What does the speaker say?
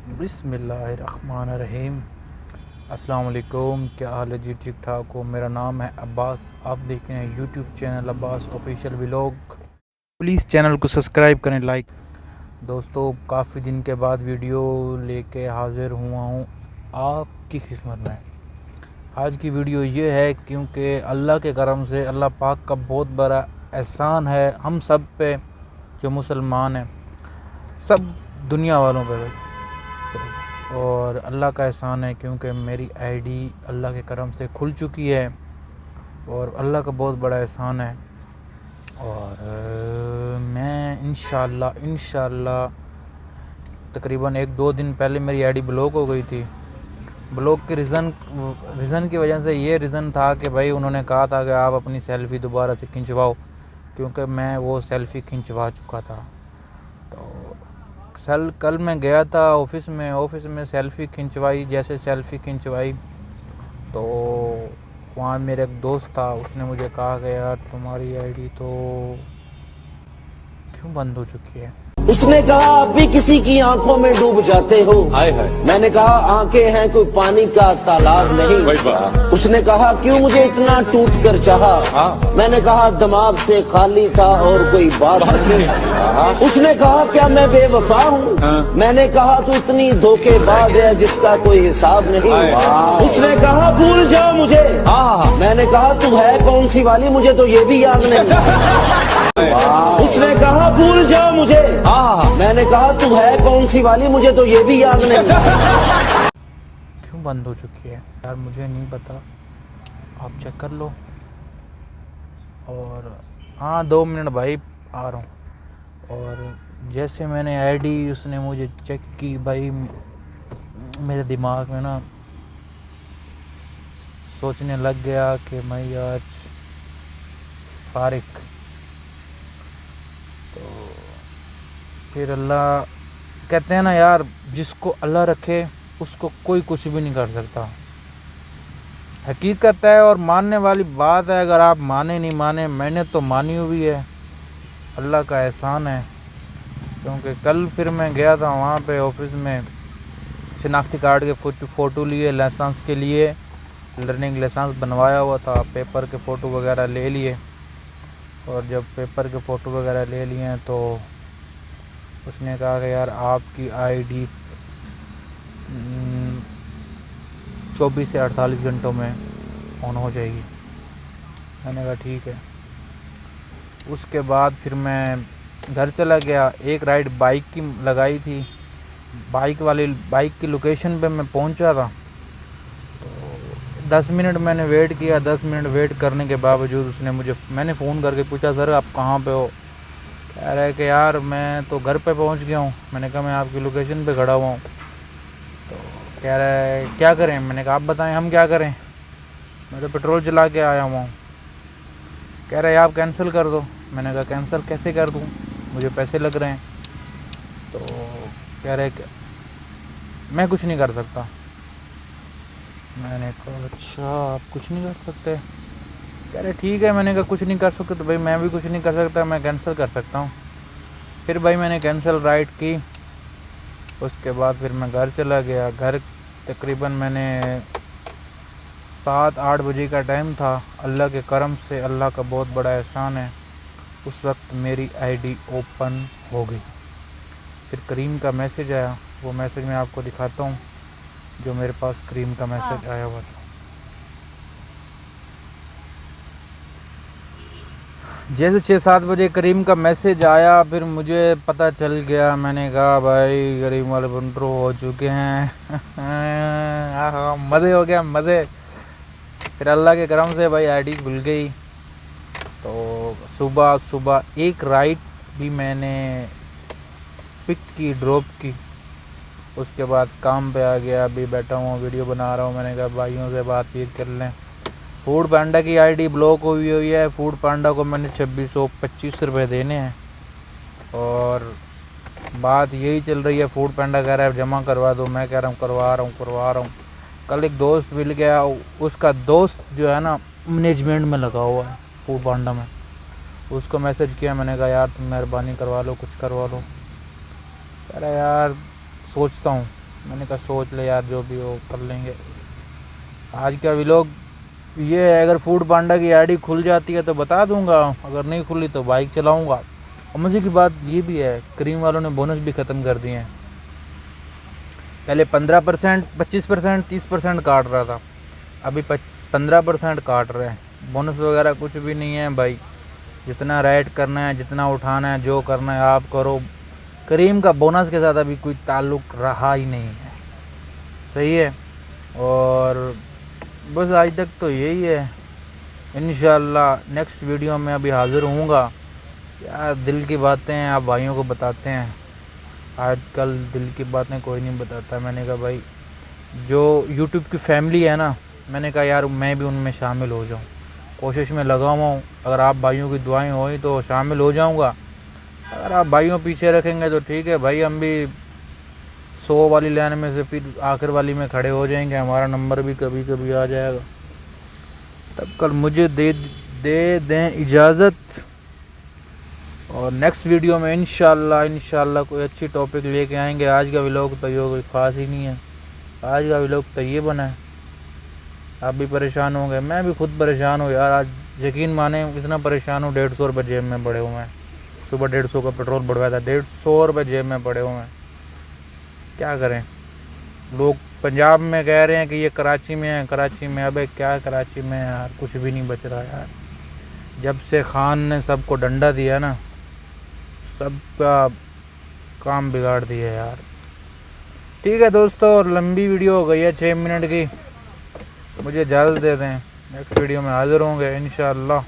بسم اللہ الرحمن الرحیم۔ السلام علیکم، کیا حال ہے جی؟ ٹھیک ٹھاک ہو؟ میرا نام ہے عباس، آپ دیکھ رہے ہیں YouTube channel Abbas official vlog. Please channel کو سبسکرائب کریں، لائک۔ دوستو، کافی دن کے بعد ویڈیو لے کے حاضر ہوا ہوں آپ کی خدمت میں۔ آج کی ویڈیو یہ ہے کیونکہ اللہ کے کرم سے اللہ پاک کا بہت بڑا احسان ہے ہم سب پہ، جو مسلمان ہیں، سب دنیا والوں پہ، اور اللہ کا احسان ہے کیونکہ میری آئی ڈی اللہ کے کرم سے کھل چکی ہے، اور اللہ کا بہت بڑا احسان ہے۔ اور میں انشاءاللہ تقریباً 1-2 دن پہلے میری آئی ڈی بلاک ہو گئی تھی۔ بلاک کے ریزن کی وجہ سے یہ ریزن تھا کہ بھائی انہوں نے کہا تھا کہ آپ اپنی سیلفی دوبارہ سے کھنچواؤ، کیونکہ میں وہ سیلفی کھنچوا چکا تھا۔ تو کل میں گیا تھا آفس میں سیلفی کھنچوائی، جیسے سیلفی کھنچوائی تو وہاں میرا ایک دوست تھا، اس نے مجھے کہا کہ یار تمہاری آئی ڈی تو کیوں بند ہو چکی ہے؟ اس نے کہا آپ بھی کسی کی آنکھوں میں ڈوب جاتے ہو۔ میں نے کہا آنکھیں ہیں کوئی پانی کا تالاب نہیں۔ اس نے کہا کیوں مجھے اتنا ٹوٹ کر چاہا؟ میں نے کہا دماغ سے خالی تھا اور کوئی بات نہیں۔ اس نے کہا کیا میں بے وفا ہوں؟ میں نے کہا تو اتنی دھوکے باز ہے جس کا کوئی حساب نہیں۔ اس نے کہا بھول جاؤ مجھے۔ میں نے کہا تو ہے کون سی والی، مجھے تو یہ بھی یاد نہیں۔ اس نے کہا بھول جاؤ مجھے۔ میں نے کہا تو ہے کون سی والی، مجھے تو یہ بھی یاد نہیں۔ کیوں بند ہو چکی ہے یار؟ مجھے نہیں پتا، آپ چیک کر لو۔ اور ہاں 2 منٹ بھائی، آ رہا ہوں۔ اور جیسے میں نے آئی ڈی اس نے مجھے چیک کی، بھائی میرے دماغ میں نا سوچنے لگ گیا کہ میں آج فارغ۔ تو پھر اللہ کہتے ہیں نا یار، جس کو اللہ رکھے اس کو کوئی کچھ بھی نہیں کر سکتا، حقیقت ہے اور ماننے والی بات ہے۔ اگر آپ مانے نہیں مانے، میں نے تو مانی ہوئی ہے، اللہ کا احسان ہے۔ کیونکہ کل پھر میں گیا تھا وہاں پہ آفس میں، شناختی کارڈ کے فوٹو لیے، لائسنس کے لیے، لرننگ لائسنس بنوایا ہوا تھا، پیپر کے فوٹو وغیرہ لے لیے۔ اور جب پیپر کے فوٹو وغیرہ لے لیے ہیں تو اس نے کہا کہ یار آپ کی آئی ڈی 24 سے 48 گھنٹوں میں آن ہو جائے گی۔ میں نے کہا ٹھیک ہے۔ اس کے بعد پھر میں گھر چلا گیا، ایک رائڈ بائک کی لگائی تھی، بائک کی لوکیشن پہ میں پہنچا تھا۔ تو 10 منٹ میں نے ویٹ کیا، 10 منٹ ویٹ کرنے کے باوجود میں نے فون کر کے پوچھا سر آپ کہاں پہ ہو؟ کہہ رہا ہے کہ یار میں تو گھر پہ پہنچ گیا ہوں۔ میں نے کہا میں آپ کی لوکیشن پہ کھڑا ہوا ہوں۔ تو کہہ رہا ہے کیا کریں؟ میں نے کہا آپ بتائیں ہم کیا کریں، میں تو پیٹرول چلا کے آیا ہوا ہوں۔ کہہ رہا ہے آپ کینسل کر دو۔ میں نے کہا کینسل کیسے کر دوں، مجھے پیسے لگ رہے ہیں۔ تو کہہ رہے کہ میں کچھ نہیں کر سکتا۔ میں نے کہا اچھا آپ کچھ نہیں کر سکتے؟ کہہ رہے ٹھیک ہے۔ میں نے کہا کچھ نہیں کر سکتے تو بھائی میں بھی کچھ نہیں کر سکتا، میں کینسل کر سکتا ہوں۔ پھر بھائی میں نے کینسل رائڈ کی۔ اس کے بعد پھر میں گھر چلا گیا۔ گھر تقریباً میں نے 7-8 بجے کا ٹائم تھا۔ اللہ کے کرم سے اللہ کا بہت بڑا احسان ہے، اس وقت میری آئی ڈی اوپن ہو گئی۔ پھر کریم کا میسج آیا، وہ میسج میں آپ کو دکھاتا ہوں جو میرے پاس کریم کا میسج آیا ہوا تھا۔ جیسے 6-7 بجے کریم کا میسج آیا، پھر مجھے پتہ چل گیا۔ میں نے کہا بھائی کریم والے بنٹرو ہو چکے ہیں۔ مزے ہو گیا مزے۔ پھر اللہ کے کرم سے بھائی آئی ڈی کھل گئی۔ تو صبح ایک رائٹ بھی میں نے پک کی، ڈراپ کی۔ اس کے بعد کام پہ آ گیا، ابھی بیٹھا ہوں ویڈیو بنا رہا ہوں۔ میں نے کہا بھائیوں سے بات چیت کر لیں۔ فوڈ پانڈا کی آئی ڈی بلاک ہوئی ہے۔ فوڈ پانڈا کو میں نے 2625 روپے دینے ہیں، اور بات یہی چل رہی ہے۔ فوڈ پانڈا کہہ رہا ہے جمع کروا دو، میں کہہ رہا ہوں کروا رہا ہوں۔ کل ایک دوست مل گیا، اس کا دوست جو ہے نا مینجمنٹ میں لگا ہوا ہے فوڈ پانڈا میں، اس کو میسج کیا۔ میں نے کہا یار تم مہربانی کروا لو، کچھ کروا لو۔ کہہ رہا یار سوچتا ہوں۔ میں نے کہا سوچ لے یار جو بھی ہو کر لیں گے. آج کا ولاگ یہ ہے, اگر فوڈ پانڈا کی آئی ڈی کھل جاتی ہے تو بتا دوں گا, اگر نہیں کھلی تو بائک چلاؤں گا. اور مزے کی بات یہ بھی ہے, کریم والوں نے بونس بھی ختم کر دیے ہیں. پہلے 15%, 25%, 30% کاٹ رہا تھا, ابھی 15% کاٹ رہے ہیں. بونس وغیرہ کچھ بھی نہیں ہے بھائی, جتنا رائڈ کرنا ہے, جتنا اٹھانا ہے, جو کرنا ہے آپ کرو. کریم کا بونس کے ساتھ ابھی کوئی تعلق رہا ہی نہیں ہے. صحیح ہے. اور بس آج تک تو یہی ہے. انشاءاللہ نیکسٹ ویڈیو میں ابھی حاضر ہوں گا. یار دل کی باتیں آپ بھائیوں کو بتاتے ہیں, آج کل دل کی باتیں کوئی نہیں بتاتا. میں نے کہا بھائی جو یوٹیوب کی فیملی ہے نا, میں نے کہا یار میں بھی ان میں شامل ہو جاؤں. کوشش میں لگا ہوا ہوں, اگر آپ بھائیوں کی دعائیں ہوئی تو شامل ہو جاؤں گا. اگر آپ بھائیوں پیچھے رکھیں گے تو ٹھیک ہے بھائی, ہم بھی 100 والی لائن میں سے پھر آخر والی میں کھڑے ہو جائیں گے, ہمارا نمبر بھی کبھی کبھی آ جائے گا. تب کل مجھے دے دیں اجازت, اور نیکسٹ ویڈیو میں انشاءاللہ کوئی اچھی ٹاپک لے کے آئیں گے. آج کا ولاگ تو یہ کوئی خاص ہی نہیں ہے, آج کا ولاگ تو یہ بنا ہے. آپ بھی پریشان ہوں گے, میں بھی خود پریشان ہوں یار. آج یقین مانیں اتنا پریشان ہوں, 150 روپے جیب میں پڑے ہوئے ہیں. صبح 150 کا پیٹرول بڑھوایا تھا, 150 روپے جیب میں پڑے ہوئے ہیں. کیا کریں, لوگ پنجاب میں کہہ رہے ہیں کہ یہ کراچی میں ہے, کراچی میں. ابے کیا کراچی میں یار, کچھ بھی نہیں بچ رہا یار. جب سے خان نے سب کو ڈنڈا دیا نا, سب کا کام بگاڑ دیا یار. ٹھیک ہے دوستو, اور لمبی ویڈیو ہو گئی ہے 6 منٹ کی, مجھے اجازت دے دیں. نیکسٹ ویڈیو میں حاضر ہوں گے انشاءاللہ.